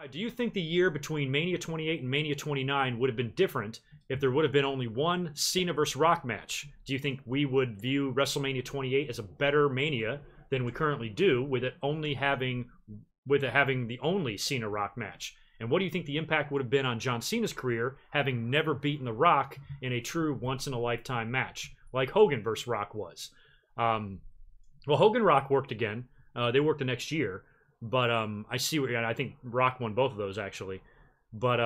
Do you think the year between Mania 28 and Mania 29 would have been different if there would have been only one Cena versus Rock match? Do you think we would view WrestleMania 28 as a better Mania than we currently do, with it having the only Cena Rock match? And what do you think the impact would have been on John Cena's career, having never beaten The Rock in a true once-in-a-lifetime match, like Hogan versus Rock was? Well, Hogan Rock worked again. They worked the next year. But I see what I think Rock won both of those, actually. But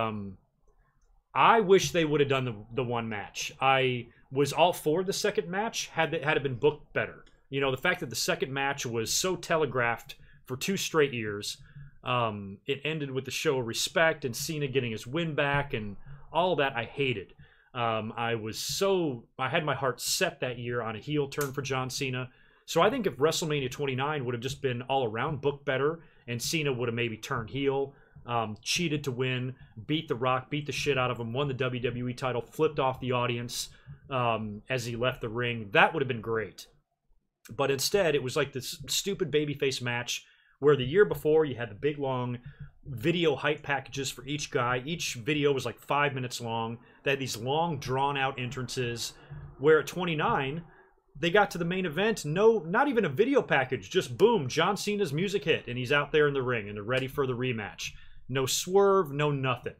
I wish they would have done the one match. I was all for the second match had it been booked better. You know, the fact that the second match was so telegraphed for 2 straight years. It ended with the show of respect and Cena getting his win back and all of that I hated. I had my heart set that year on a heel turn for John Cena. So I think if WrestleMania 29 would have just been all around booked better and Cena would have maybe turned heel, cheated to win, beat The Rock, beat the shit out of him, won the WWE title, flipped off the audience as he left the ring, that would have been great. But instead, it was like this stupid babyface match where the year before you had the big long video hype packages for each guy. Each video was like 5 minutes long. They had these long drawn out entrances where at 29... they got to the main event, not even a video package, just boom, John Cena's music hit, and he's out there in the ring, and they're ready for the rematch. No swerve, no nothing.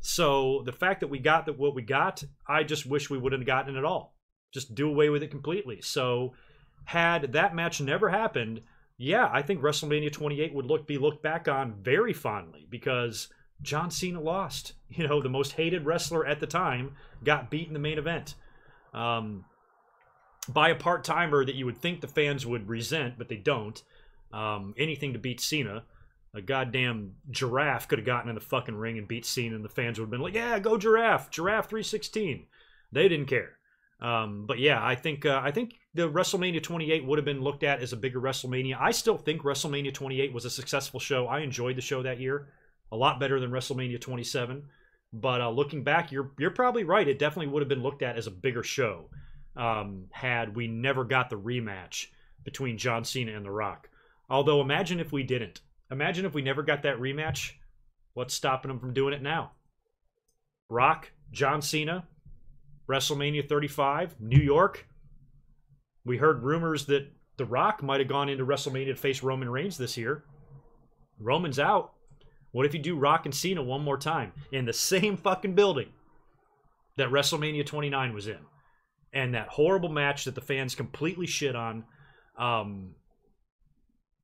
So the fact that we got what we got, I just wish we wouldn't have gotten it at all. Just do away with it completely. So had that match never happened, yeah, I think WrestleMania 28 would be looked back on very fondly, because John Cena lost. You know, the most hated wrestler at the time got beat in the main event. By a part-timer that you would think the fans would resent, but they don't. Anything to beat Cena. A goddamn giraffe could have gotten in the fucking ring and beat Cena, and the fans would have been like, yeah, go Giraffe, Giraffe 316. They didn't care. But yeah, I think the WrestleMania 28 would have been looked at as a bigger WrestleMania. I still think WrestleMania 28 was a successful show. I enjoyed the show that year. A lot better than WrestleMania 27. But looking back, you're probably right. It definitely would have been looked at as a bigger show. Had we never got the rematch between John Cena and The Rock. Although, imagine if we didn't. Imagine if we never got that rematch. What's stopping them from doing it now? Rock, John Cena, WrestleMania 35, New York. We heard rumors that The Rock might have gone into WrestleMania to face Roman Reigns this year. Roman's out. What if you do Rock and Cena one more time in the same fucking building that WrestleMania 29 was in? And that horrible match that the fans completely shit on. And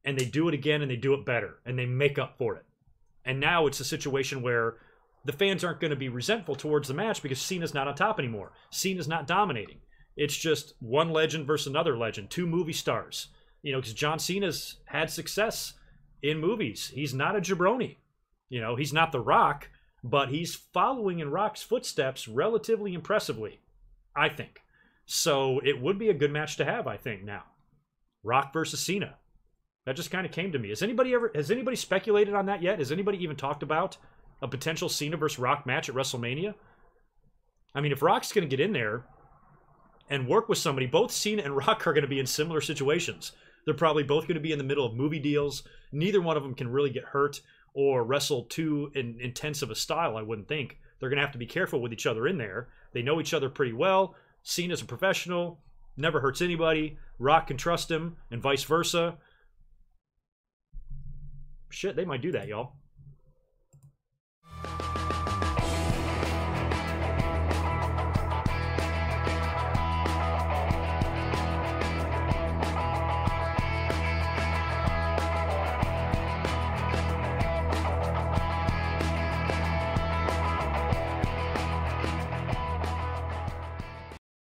they do it again and they do it better. And they make up for it. And now it's a situation where the fans aren't going to be resentful towards the match because Cena's not on top anymore. Cena's not dominating. It's just one legend versus another legend. 2 movie stars. You know, because John Cena's had success in movies. He's not a jabroni. You know, he's not The Rock. But he's following in Rock's footsteps relatively impressively, I think. So it would be a good match to have, I think, now. Rock versus Cena. That just kind of came to me. Has anybody speculated on that yet? Has anybody even talked about a potential Cena versus Rock match at WrestleMania? I mean, if Rock's going to get in there and work with somebody, both Cena and Rock are going to be in similar situations. They're probably both going to be in the middle of movie deals. Neither one of them can really get hurt or wrestle too intense of a style, I wouldn't think. They're going to have to be careful with each other in there. They know each other pretty well. Cena's a professional, never hurts anybody. Rock can trust him, and vice versa. Shit, they might do that, y'all.